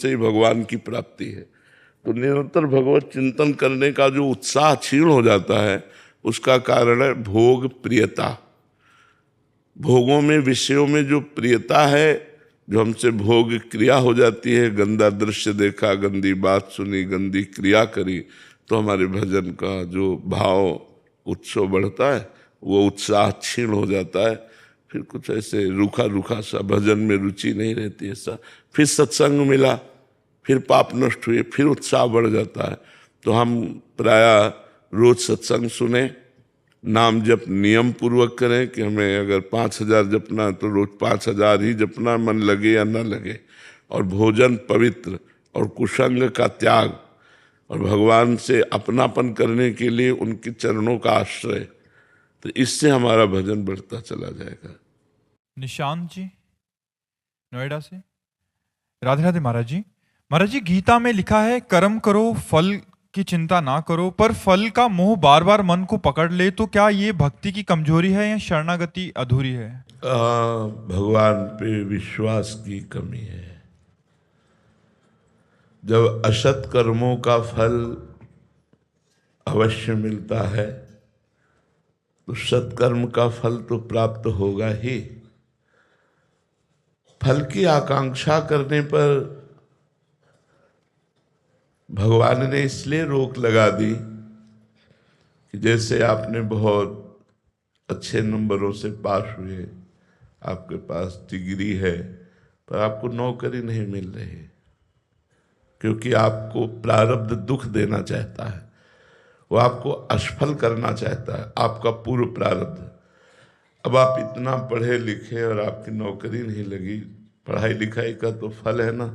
से ही भगवान की प्राप्ति है। तो निरंतर भगवत चिंतन करने का जो उत्साह क्षीण हो जाता है, उसका कारण है भोग प्रियता। भोगों में, विषयों में जो प्रियता है, जो हमसे भोग क्रिया हो जाती है, गंदा दृश्य देखा, गंदी बात सुनी, गंदी क्रिया करी, तो हमारे भजन का जो भाव उत्सव बढ़ता है, वो उत्साह क्षीण हो जाता है। फिर कुछ ऐसे रूखा रूखा सा, भजन में रुचि नहीं रहती ऐसा। फिर सत्संग मिला, फिर पाप नष्ट हुए, फिर उत्साह बढ़ जाता है। तो हम प्रायः रोज सत्संग सुने, नाम जप नियम पूर्वक करें कि हमें अगर 5000 जपना है तो रोज 5000 ही जपना, मन लगे या न लगे। और भोजन पवित्र और कुसंग का त्याग, और भगवान से अपनापन करने के लिए उनके चरणों का आश्रय, तो इससे हमारा भजन बढ़ता चला जाएगा। निशांत जी नोएडा से। राधे राधे महाराज जी। महाराज जी, गीता में लिखा है कर्म करो, फल की चिंता ना करो, पर फल का मोह बार बार मन को पकड़ ले तो क्या ये भक्ति की कमजोरी है या शरणागति अधूरी है? भगवान पे विश्वास की कमी है। जब असत कर्मों का फल अवश्य मिलता है, तो सत्कर्म का फल तो प्राप्त होगा ही। फल की आकांक्षा करने पर भगवान ने इसलिए रोक लगा दी कि जैसे आपने बहुत अच्छे नंबरों से पास हुए, आपके पास डिग्री है, पर आपको नौकरी नहीं मिल रही, क्योंकि आपको प्रारब्ध दुख देना चाहता है, वो आपको असफल करना चाहता है, आपका पूर्व प्रारब्ध। अब आप इतना पढ़े लिखे और आपकी नौकरी नहीं लगी, पढ़ाई लिखाई का तो फल है ना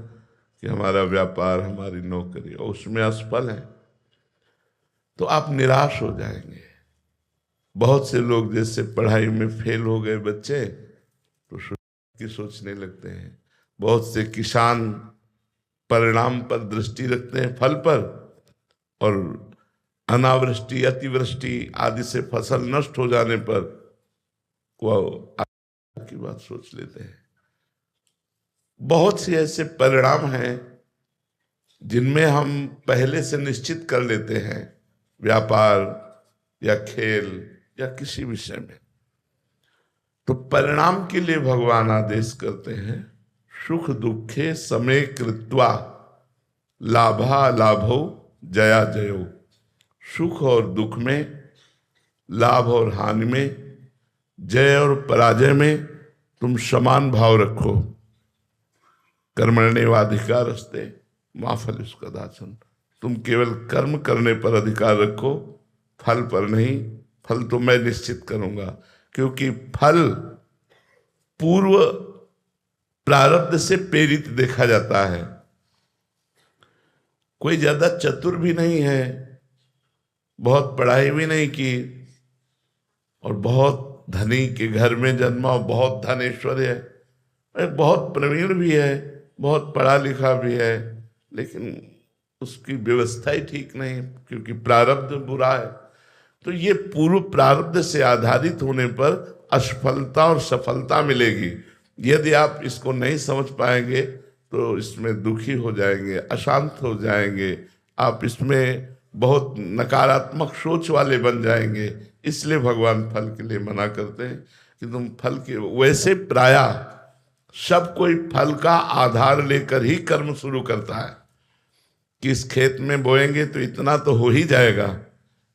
कि हमारा व्यापार, हमारी नौकरी, और उसमें असफल है, तो आप निराश हो जाएंगे। बहुत से लोग जैसे पढ़ाई में फेल हो गए बच्चे, तो की सोचने लगते हैं। बहुत से किसान परिणाम पर दृष्टि रखते हैं, फल पर, और अनावृष्टि, अतिवृष्टि आदि से फसल नष्ट हो जाने पर वो की बात सोच लेते हैं। बहुत से ऐसे परिणाम हैं जिनमें हम पहले से निश्चित कर लेते हैं, व्यापार या खेल या किसी विषय में। तो परिणाम के लिए भगवान आदेश करते हैं, सुख दुखे समे कृत्वा लाभा लाभो जया जयो। सुख और दुख में, लाभ और हानि में, जय और पराजय में तुम समान भाव रखो। कर्मण्येवाधिकारस्ते मा फलेषु कदाचन। तुम केवल कर्म करने पर अधिकार रखो, फल पर नहीं। फल तो मैं निश्चित करूंगा, क्योंकि फल पूर्व प्रारब्ध से प्रेरित देखा जाता है। कोई ज्यादा चतुर भी नहीं है, बहुत पढ़ाई भी नहीं की, और बहुत धनी के घर में जन्मा, बहुत धन ऐश्वर्य है, बहुत प्रवीण भी है, बहुत पढ़ा लिखा भी है, लेकिन उसकी व्यवस्था ही ठीक नहीं, क्योंकि प्रारब्ध बुरा है। तो ये पूर्व प्रारब्ध से आधारित होने पर असफलता और सफलता मिलेगी। यदि आप इसको नहीं समझ पाएंगे तो इसमें दुखी हो जाएंगे, अशांत हो जाएंगे, आप इसमें बहुत नकारात्मक सोच वाले बन जाएंगे। इसलिए भगवान फल के लिए मना करते हैं कि तुम फल के, वैसे प्रायः सब कोई फल का आधार लेकर ही कर्म शुरू करता है कि इस खेत में बोएंगे तो इतना तो हो ही जाएगा,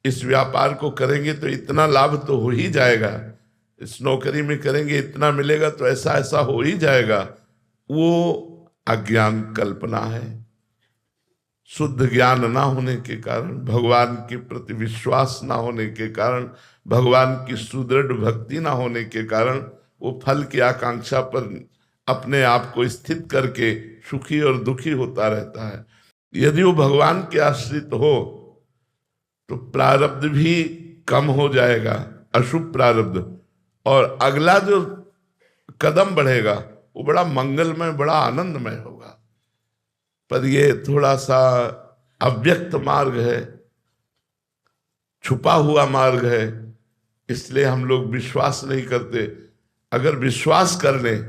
इस व्यापार को करेंगे तो इतना लाभ तो हो ही जाएगा, इस नौकरी में करेंगे इतना मिलेगा तो ऐसा ऐसा हो ही जाएगा। वो अज्ञान कल्पना है। शुद्ध ज्ञान ना होने के कारण, भगवान के प्रति विश्वास ना होने के कारण, भगवान की सुदृढ़ भक्ति ना होने के कारण वो फल की आकांक्षा पर अपने आप को स्थित करके सुखी और दुखी होता रहता है। यदि वो भगवान के आश्रित हो तो प्रारब्ध भी कम हो जाएगा, अशुभ प्रारब्ध, और अगला जो कदम बढ़ेगा वो बड़ा मंगलमय, बड़ा आनंदमय होगा। पर ये थोड़ा सा अव्यक्त मार्ग है, छुपा हुआ मार्ग है, इसलिए हम लोग विश्वास नहीं करते। अगर विश्वास कर लें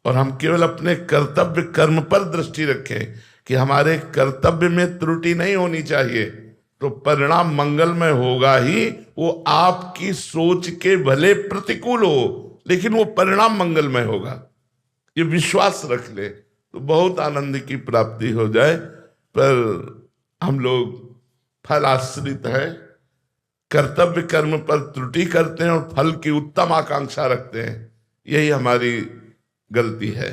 और हम केवल अपने कर्तव्य कर्म पर दृष्टि रखें कि हमारे कर्तव्य में त्रुटि नहीं होनी चाहिए, तो परिणाम मंगलमय होगा ही। वो आपकी सोच के भले प्रतिकूल हो, लेकिन वो परिणाम मंगलमय होगा, ये विश्वास रख ले तो बहुत आनंद की प्राप्ति हो जाए। पर हम लोग फल आश्रित है, कर्तव्य कर्म पर त्रुटि करते हैं और फल की उत्तम आकांक्षा रखते हैं, यही हमारी गलती है।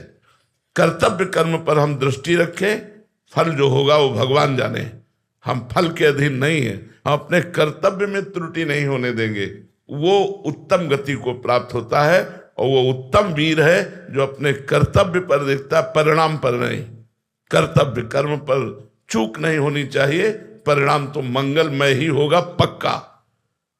कर्तव्य कर्म पर हम दृष्टि रखें, फल जो होगा वो भगवान जाने, हम फल के अधीन नहीं है। हम अपने कर्तव्य में त्रुटि नहीं होने देंगे, वो उत्तम गति को प्राप्त होता है। और वो उत्तम वीर है जो अपने कर्तव्य पर देखता है, परिणाम पर नहीं। कर्तव्य कर्म पर चूक नहीं होनी चाहिए, परिणाम तो मंगलमय ही होगा पक्का।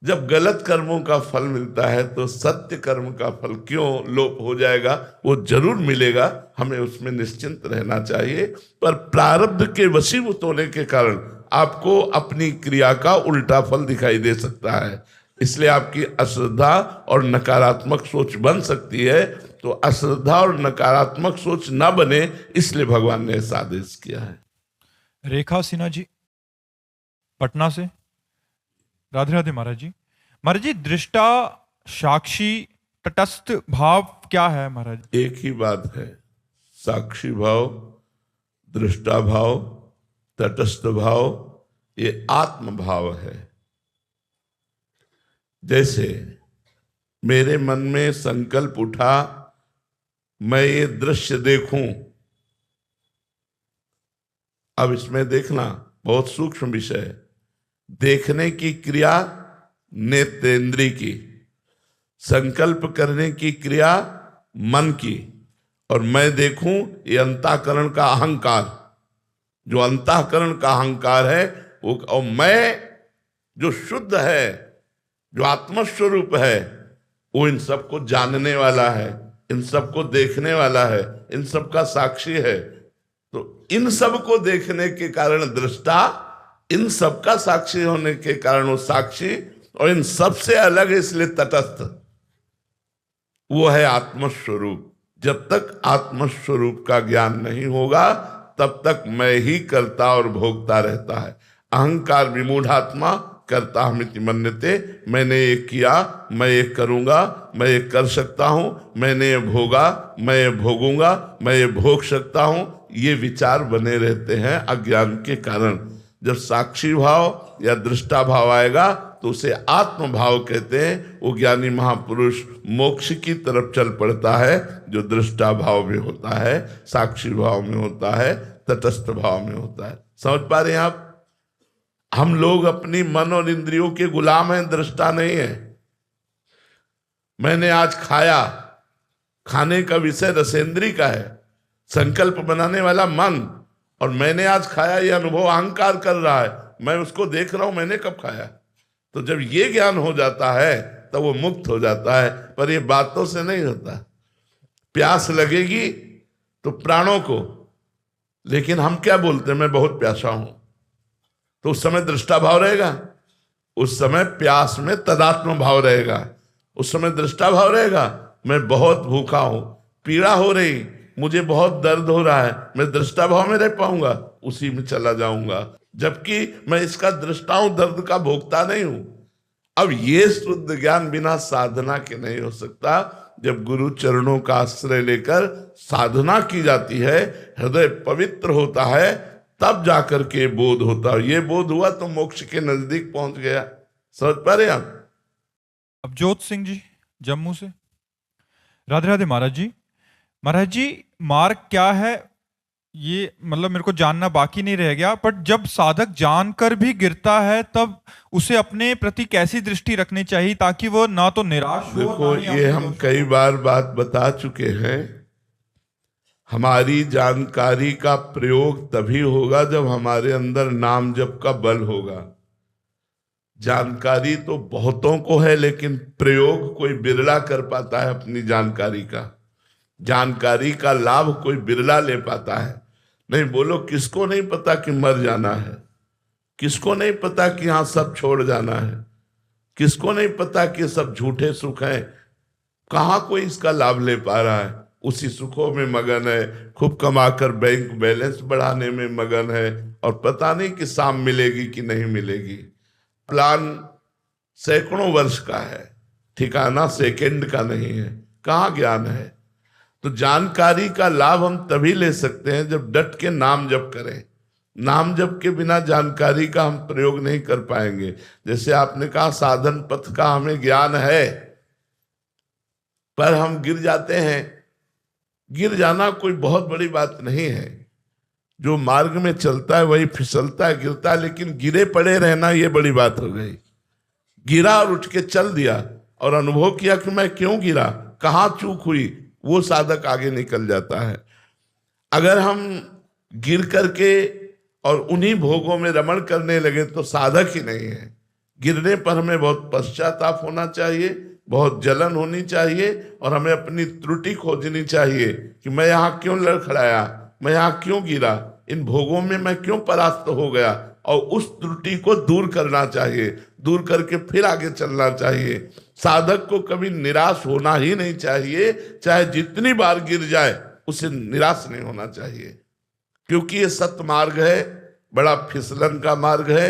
जब गलत कर्मों का फल मिलता है तो सत्य कर्म का फल क्यों लोप हो जाएगा, वो जरूर मिलेगा, हमें उसमें निश्चिंत रहना चाहिए। पर प्रारब्ध के वशीभूत होने के कारण आपको अपनी क्रिया का उल्टा फल दिखाई दे सकता है, इसलिए आपकी अश्रद्धा और नकारात्मक सोच बन सकती है। तो अश्रद्धा और नकारात्मक सोच न बने, इसलिए भगवान ने ऐसा आदेश किया है। रेखा सिन्हा जी पटना से, राधे राधे महाराज जी। महाराज जी, दृष्टा, साक्षी, तटस्थ भाव क्या है महाराज? एक ही बात है, साक्षी भाव, दृष्टा भाव, तटस्थ भाव, ये आत्म भाव है। जैसे मेरे मन में संकल्प उठा मैं ये दृश्य देखूं, अब इसमें देखना बहुत सूक्ष्म विषय है। देखने की क्रिया नेत्रेंद्रिय की, संकल्प करने की क्रिया मन की, और मैं देखूं ये अंतःकरण का अहंकार। जो अंतःकरण का अहंकार है वो, और मैं जो शुद्ध है, जो आत्मस्वरूप है, वो इन सबको जानने वाला है, इन सबको देखने वाला है, इन सब का साक्षी है। तो इन सब को देखने के कारण दृष्टा, इन सब का साक्षी होने के कारण वो साक्षी, और इन सब से अलग है इसलिए तटस्थ। वो है आत्मस्वरूप। जब तक आत्मस्वरूप का ज्ञान नहीं होगा तब तक मैं ही करता और भोगता रहता है। अहंकार विमूढ़ात्मा करता हमिति मन्यते, मैंने ये किया, मैं ये करूंगा, मैं ये कर सकता हूं, मैंने ये भोगा, मैं ये भोगूंगा, मैं ये भोग सकता हूं, ये विचार बने रहते हैं अज्ञान के कारण। जब साक्षी भाव या दृष्टा भाव आएगा तो उसे आत्म भाव कहते हैं। वो ज्ञानी महापुरुष मोक्ष की तरफ चल पड़ता है, जो दृष्टा भाव में होता है, साक्षी भाव में होता है, तटस्थ भाव में होता है। समझ पा रहे हैं आप? हम लोग अपनी मन और इंद्रियों के गुलाम हैं, दृष्टा नहीं है। मैंने आज खाया, खाने का विषय रसेंद्री का है, संकल्प बनाने वाला मन, और मैंने आज खाया ये अनुभव अहंकार कर रहा है, मैं उसको देख रहा हूं मैंने कब खाया। तो जब ये ज्ञान हो जाता है तब वो मुक्त हो जाता है। पर ये बातों से नहीं होता। प्यास लगेगी तो प्राणों को, लेकिन हम क्या बोलते हैं, मैं बहुत प्यासा हूं, तो उस समय दृष्टा भाव रहेगा, उस समय प्यास में तदात्म भाव रहेगा, उस समय दृष्टा भाव रहेगा। मैं बहुत भूखा हूं, पीड़ा हो रही, मुझे बहुत दर्द हो रहा है, मैं दृष्टा भाव में रह पाऊंगा, उसी में चला जाऊंगा, जबकि मैं इसका दृष्टा हूं, दर्द का भोगता नहीं हूं। अब ये शुद्ध ज्ञान बिना साधना के नहीं हो सकता। जब गुरु चरणों का आश्रय लेकर साधना की जाती है, हृदय पवित्र होता है, तब जाकर के बोध होता है। ये बोध हुआ तो मोक्ष के नजदीक पहुंच गया। समझ पा रहे आप? अब जोत सिंह जी जम्मू से, राधे राधे महाराज जी। महाराज जी, मार्ग क्या है ये मतलब मेरे को जानना बाकी नहीं रह गया, बट जब साधक जानकर भी गिरता है तब उसे अपने प्रति कैसी दृष्टि रखनी चाहिए ताकि वो ना तो निराश हो। देखो, ये हम कई बार बात बता चुके हैं। हमारी जानकारी का प्रयोग तभी होगा जब हमारे अंदर नाम जप का बल होगा। जानकारी तो बहुतों को है, लेकिन प्रयोग कोई बिरला कर पाता है अपनी जानकारी का। जानकारी का लाभ कोई बिरला ले पाता है। नहीं बोलो, किसको नहीं पता कि मर जाना है? किसको नहीं पता कि यहां सब छोड़ जाना है? किसको नहीं पता कि सब झूठे सुख हैं? कहां कोई इसका लाभ ले पा रहा है? उसी सुखों में मगन है, खूब कमाकर बैंक बैलेंस बढ़ाने में मगन है, और पता नहीं कि शाम मिलेगी कि नहीं मिलेगी। प्लान सैकड़ों वर्ष का है, ठिकाना सेकंड का नहीं है। कहाँ ज्ञान है? तो जानकारी का लाभ हम तभी ले सकते हैं जब डट के नाम जप करें। नाम जप के बिना जानकारी का हम प्रयोग नहीं कर पाएंगे। जैसे आपने कहा साधन पथ का हमें ज्ञान है, पर हम गिर जाते हैं। गिर जाना कोई बहुत बड़ी बात नहीं है। जो मार्ग में चलता है वही फिसलता है, गिरता है, लेकिन गिरे पड़े रहना ये बड़ी बात हो गई। गिरा और उठ के चल दिया और अनुभव किया कि मैं क्यों गिरा, कहाँ चूक हुई, वो साधक आगे निकल जाता है। अगर हम गिर करके और उन्हीं भोगों में रमण करने लगे तो साधक ही नहीं है। गिरने पर हमें बहुत पश्चाताप होना चाहिए, बहुत जलन होनी चाहिए, और हमें अपनी त्रुटि खोजनी चाहिए कि मैं यहाँ क्यों लड़खड़ाया, मैं यहाँ क्यों गिरा, इन भोगों में मैं क्यों परास्त हो गया, और उस त्रुटि को दूर करना चाहिए। दूर करके फिर आगे चलना चाहिए। साधक को कभी निराश होना ही नहीं चाहिए, चाहे जितनी बार गिर जाए उसे निराश नहीं होना चाहिए, क्योंकि ये सत्य मार्ग है, बड़ा फिसलन का मार्ग है।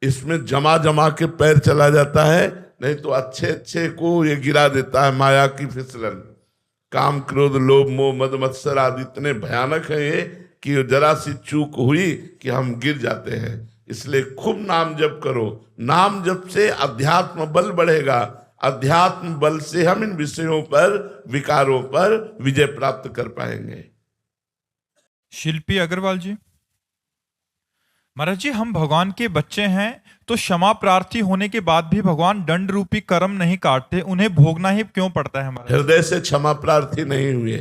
इसमें जमा जमा के पैर चला जाता है, नहीं तो अच्छे अच्छे को ये गिरा देता है माया की फिसलन। काम क्रोध लोभ मोह मद मत्सर आदि इतने भयानक है ये कि जरा सी चूक हुई कि हम गिर जाते हैं। इसलिए खूब नाम जप करो। नाम जप से अध्यात्म बल बढ़ेगा। अध्यात्म बल से हम इन विषयों पर, विकारों पर विजय प्राप्त कर पाएंगे। शिल्पी अग्रवाल जी, महाराज जी, हम भगवान के बच्चे हैं तो क्षमा प्रार्थी होने के बाद भी भगवान दंड रूपी कर्म नहीं काटते, उन्हें भोगना ही क्यों पड़ता है? हमारा हृदय से क्षमा प्रार्थी नहीं हुए।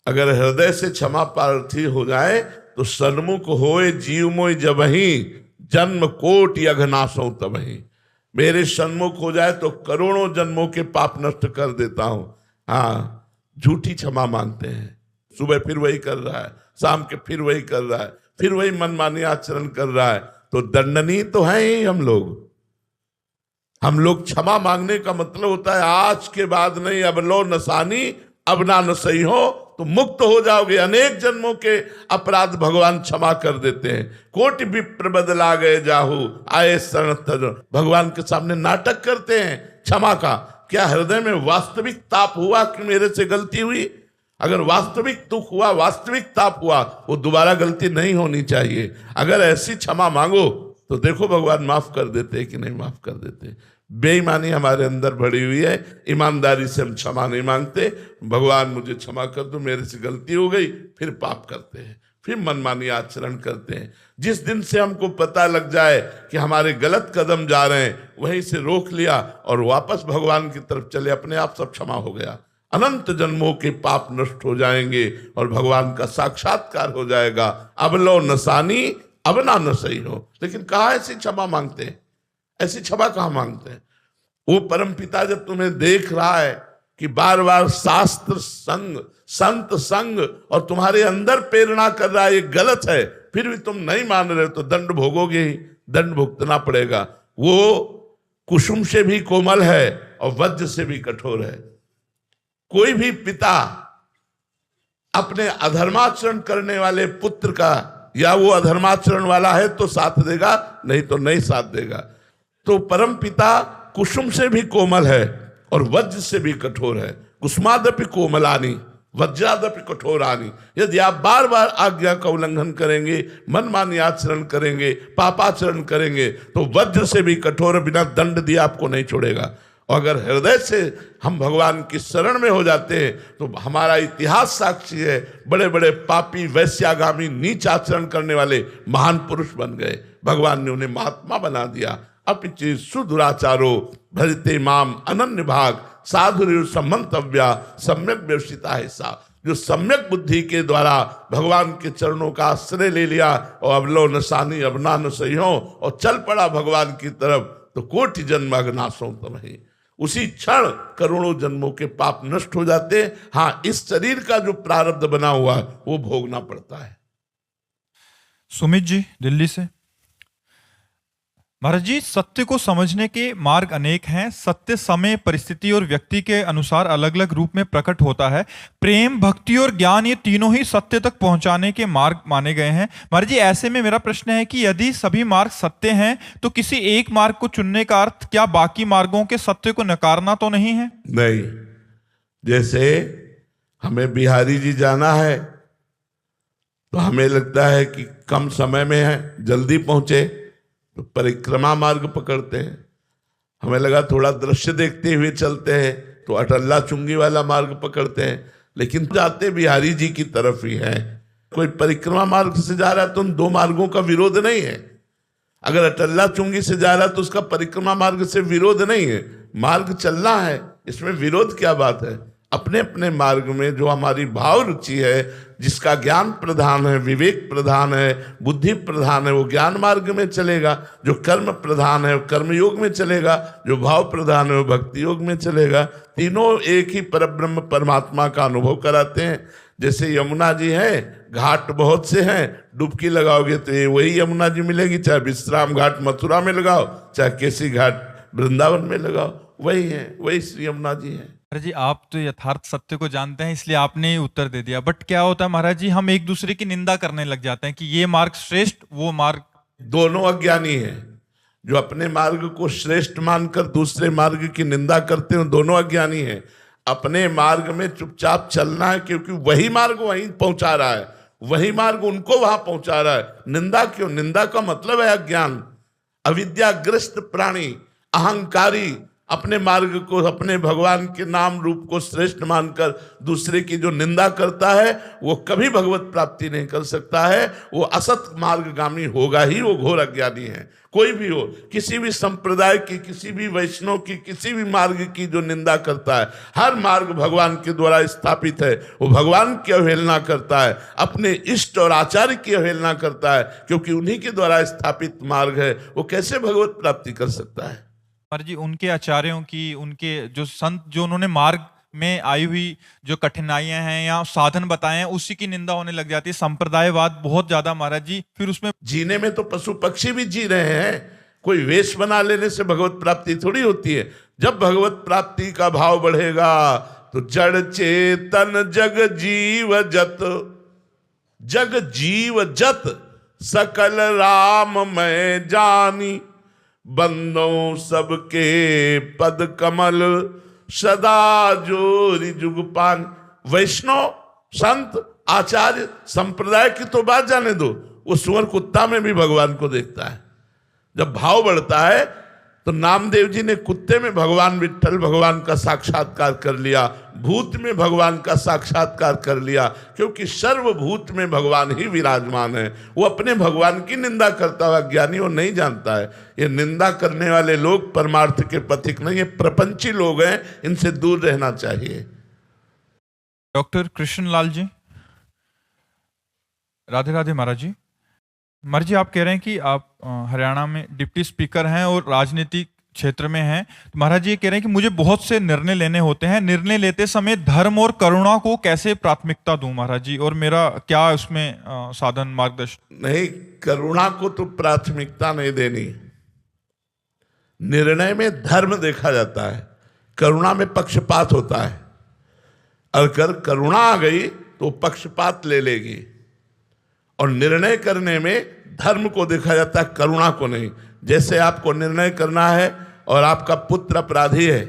अगर हृदय से क्षमा प्रार्थी हो जाए तो सन्मुख होए जीव मोय जबहि, जन्म कोटि अघनासों तबहि। मेरे सन्मुख हो जाए तो करोड़ों जन्मों के पाप नष्ट कर देता हूं। हाँ, झूठी क्षमा मांगते हैं। सुबह फिर वही कर रहा है, शाम के फिर वही कर रहा है, फिर वही मनमानी आचरण कर रहा है, तो दंडनीय तो है ही हम लोग। हम लोग क्षमा मांगने का मतलब होता है आज के बाद नहीं, अब लो नसानी अब ना न सही हो, तो मुक्त हो जाओगे। अनेक जन्मों के अपराध भगवान क्षमा कर देते हैं। कोटि विप्र बदला गए जाहू आए शरण तज। भगवान के सामने नाटक करते हैं क्षमा का। क्या हृदय में वास्तविक ताप हुआ कि मेरे से गलती हुई? अगर वास्तविक दुख हुआ, वास्तविक ताप हुआ, वो दोबारा गलती नहीं होनी चाहिए। अगर ऐसी क्षमा मांगो तो देखो भगवान माफ कर देते कि नहीं माफ कर देते। बेईमानी हमारे अंदर भरी हुई है, ईमानदारी से हम क्षमा नहीं मांगते। भगवान मुझे क्षमा कर दो, मेरे से गलती हो गई, फिर पाप करते हैं, फिर मनमानी आचरण करते हैं। जिस दिन से हमको पता लग जाए कि हमारे गलत कदम जा रहे हैं, वहीं से रोक लिया और वापस भगवान की तरफ चले, अपने आप सब क्षमा हो गया। अनंत जन्मों के पाप नष्ट हो जाएंगे और भगवान का साक्षात्कार हो जाएगा। अब लो नसानी अब ना न सही हो। लेकिन कहाँ ऐसी क्षमा मांगते हैं? ऐसी क्षमा कहाँ मांगते हैं? वो परम पिता जब तुम्हें देख रहा है कि बार बार शास्त्र संग, संत संग और तुम्हारे अंदर प्रेरणा कर रहा है ये गलत है, फिर भी तुम नहीं मान रहे हो, तो दंड भोगोगे ही, दंड भुगतना पड़ेगा। वो कुसुम से भी कोमल है और वज्र से भी कठोर है। कोई भी पिता अपने अधर्माचरण करने वाले पुत्र का, या वो अधर्माचरण वाला है तो साथ देगा, नहीं तो नहीं साथ देगा। तो परम पिता कुसुम से भी कोमल है और वज्र से भी कठोर है। कुसुमादपि कोमलानी वज्रादपि कठोरानी। यदि आप बार बार आज्ञा का उल्लंघन करेंगे, मनमानी आचरण करेंगे, पापाचरण करेंगे, तो वज्र से भी कठोर, बिना दंड दिए आपको नहीं छोड़ेगा। और अगर हृदय से हम भगवान की शरण में हो जाते हैं तो हमारा इतिहास साक्षी है, बड़े बड़े पापी, वैश्यागामी, नीच आचरण करने वाले महान पुरुष बन गए। भगवान ने उन्हें महात्मा बना दिया। अपिचि सुदुराचारो भजते माम अनन्य भाग साधुर सम्मंतव्या सम्यक व्यवसिता है सा। जो सम्यक बुद्धि के द्वारा भगवान के चरणों का आश्रय ले लिया और अब लो नसानी अब ना न सही हो और चल पड़ा भगवान की तरफ, तो कोटि जन्म अघनासों तुम्हें, उसी क्षण करोड़ों जन्मों के पाप नष्ट हो जाते। हाँ, इस शरीर का जो प्रारब्ध बना हुआ वो भोगना पड़ता है। सुमित जी दिल्ली से, महाराज जी, सत्य को समझने के मार्ग अनेक हैं। सत्य समय, परिस्थिति और व्यक्ति के अनुसार अलग अलग रूप में प्रकट होता है। प्रेम, भक्ति और ज्ञान, ये तीनों ही सत्य तक पहुंचाने के मार्ग माने गए हैं। महाराज जी, ऐसे में मेरा प्रश्न है कि यदि सभी मार्ग सत्य हैं तो किसी एक मार्ग को चुनने का अर्थ क्या बाकी मार्गों के सत्य को नकारना तो नहीं है? नहीं। जैसे हमें बिहारी जी जाना है तो हमें लगता है कि कम समय में है, जल्दी पहुंचे, तो परिक्रमा मार्ग पकड़ते हैं। हमें लगा थोड़ा दृश्य देखते हुए चलते हैं तो अटल्ला चुंगी वाला मार्ग पकड़ते हैं, लेकिन जाते बिहारी जी की तरफ ही है। कोई परिक्रमा मार्ग से जा रहा है तो उन दो मार्गों का विरोध नहीं है। अगर अटल्ला चुंगी से जा रहा है तो उसका परिक्रमा मार्ग से विरोध नहीं है, मार्ग चलना है, इसमें विरोध क्या बात है? अपने अपने मार्ग में जो हमारी भाव रुचि है, जिसका ज्ञान प्रधान है, विवेक प्रधान है, बुद्धि प्रधान है, वो ज्ञान मार्ग में चलेगा। जो कर्म प्रधान है वो कर्म योग में चलेगा, जो भाव प्रधान है वो भक्ति योग में चलेगा। तीनों एक ही परब्रह्म परमात्मा का अनुभव कराते हैं। जैसे यमुना जी है, घाट बहुत से हैं, डुबकी लगाओगे तो ये वही यमुना जी मिलेगी, चाहे विश्राम घाट मथुरा में लगाओ, चाहे केसी घाट वृंदावन में लगाओ, वही है, वही श्री यमुना जी है। महाराज जी, आप तो यथार्थ सत्य को जानते हैं इसलिए आपने ही उत्तर दे दिया। बट क्या होता है महाराज जी, हम एक दूसरे की निंदा करने लग जाते हैं कि ये मार्ग श्रेष्ठ, वो मार्ग। दोनों अज्ञानी हैं। जो अपने मार्ग को श्रेष्ठ मानकर दूसरे मार्ग की निंदा करते हैं, दोनों अज्ञानी हैं। अपने मार्ग में चुपचाप चलना है, क्योंकि वही मार्ग वहीं पहुंचा रहा है, वही मार्ग उनको वहां पहुंचा रहा है। निंदा क्यों? निंदा का मतलब है अज्ञान, अविद्याग्रस्त प्राणी, अहंकारी, अपने मार्ग को, अपने भगवान के नाम रूप को श्रेष्ठ मानकर दूसरे की जो निंदा करता है वो कभी भगवत प्राप्ति नहीं कर सकता है। वो असत मार्गगामी होगा ही, वो घोर अज्ञानी है। कोई भी हो, किसी भी संप्रदाय की, किसी भी वैष्णव की, किसी भी मार्ग की जो निंदा करता है, हर मार्ग भगवान के द्वारा स्थापित है, वो भगवान की अवहेलना करता है, अपने इष्ट और आचार्य की अवहेलना करता है, क्योंकि उन्हीं के द्वारा स्थापित मार्ग है। वो कैसे भगवत प्राप्ति कर सकता है? महाराज जी, उनके आचार्यों की, उनके जो संत, जो उन्होंने मार्ग में आई हुई जो कठिनाइयां हैं या साधन बताए हैं, उसी की निंदा होने लग जाती है। संप्रदायवाद बहुत ज्यादा महाराज जी, फिर उसमें जीने में तो पशु पक्षी भी जी रहे हैं। कोई वेश बना लेने से भगवत प्राप्ति थोड़ी होती है। जब भगवत प्राप्ति का भाव बढ़ेगा तो जड़ चेतन जग जीव जत, जग जीव जत सकल राम मैं जानी, बंदों सबके पद कमल सदा जोरी जुग पान। वैष्णव, संत, आचार्य, संप्रदाय की तो बात जाने दो, वो सुअर कुत्ता में भी भगवान को देखता है। जब भाव बढ़ता है तो नामदेव जी ने कुत्ते में भगवान विट्ठल, भगवान का साक्षात्कार कर लिया, भूत में भगवान का साक्षात्कार कर लिया, क्योंकि सर्वभूत में भगवान ही विराजमान है। वो अपने भगवान की निंदा करता हुआ ज्ञानी वो नहीं जानता है। ये निंदा करने वाले लोग परमार्थ के पथिक नहीं, ये प्रपंची लोग हैं, इनसे दूर रहना चाहिए। डॉक्टर कृष्णलाल जी, राधे राधे महाराज जी। महाराज जी, आप कह रहे हैं कि आप हरियाणा में डिप्टी स्पीकर हैं और राजनीतिक क्षेत्र में हैं। तो महाराज जी ये कह रहे हैं कि मुझे बहुत से निर्णय लेने होते हैं, निर्णय लेते समय धर्म और करुणा को कैसे प्राथमिकता दूं महाराज जी, और मेरा क्या उसमें साधन, मार्गदर्शन? नहीं, करुणा को तो प्राथमिकता नहीं देनी। निर्णय में धर्म देखा जाता है, करुणा में पक्षपात होता है। अगर करुणा आ गई तो पक्षपात ले लेगी, और निर्णय करने में धर्म को देखा जाता है, करुणा को नहीं। जैसे आपको निर्णय करना है और आपका पुत्र अपराधी है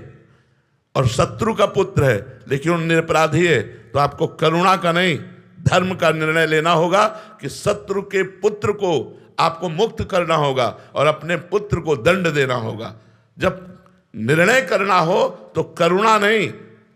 और शत्रु का पुत्र है लेकिन वो निरपराधी है, तो आपको करुणा का नहीं, धर्म का निर्णय लेना होगा कि शत्रु के पुत्र को आपको मुक्त करना होगा और अपने पुत्र को दंड देना होगा। जब निर्णय करना हो तो करुणा नहीं,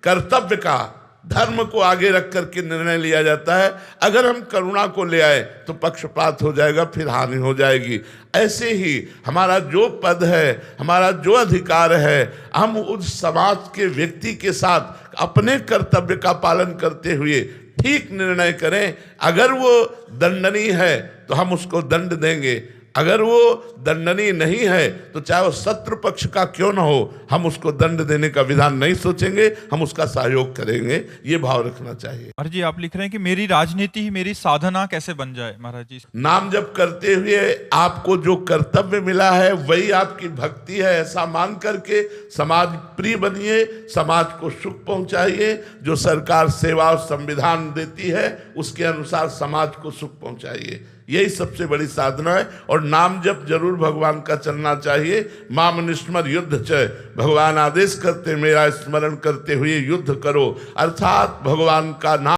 कर्तव्य का, धर्म को आगे रख करके निर्णय लिया जाता है। अगर हम करुणा को ले आए तो पक्षपात हो जाएगा, फिर हानि हो जाएगी। ऐसे ही हमारा जो पद है, हमारा जो अधिकार है, हम उस समाज के व्यक्ति के साथ अपने कर्तव्य का पालन करते हुए ठीक निर्णय करें। अगर वो दंडनीय है तो हम उसको दंड देंगे, अगर वो दंडनीय नहीं है तो चाहे वो शत्रु पक्ष का क्यों ना हो, हम उसको दंड देने का विधान नहीं सोचेंगे, हम उसका सहयोग करेंगे। ये भाव रखना चाहिए। महाराज जी आप लिख रहे हैं कि मेरी राजनीति ही मेरी साधना कैसे बन जाए। महाराज जी नाम जप करते हुए आपको जो कर्तव्य मिला है वही आपकी भक्ति है, ऐसा मान करके समाज प्रिय बनिए, समाज को सुख पहुंचाइए। जो सरकार सेवा और संविधान देती है उसके अनुसार समाज को सुख पहुंचाइए, यही सबसे बड़ी साधना है। और नाम जप जरूर भगवान का चलना चाहिए। माम निस्मर युद्ध च, भगवान आदेश करते मेरा स्मरण करते हुए युद्ध करो, अर्थात भगवान का नाम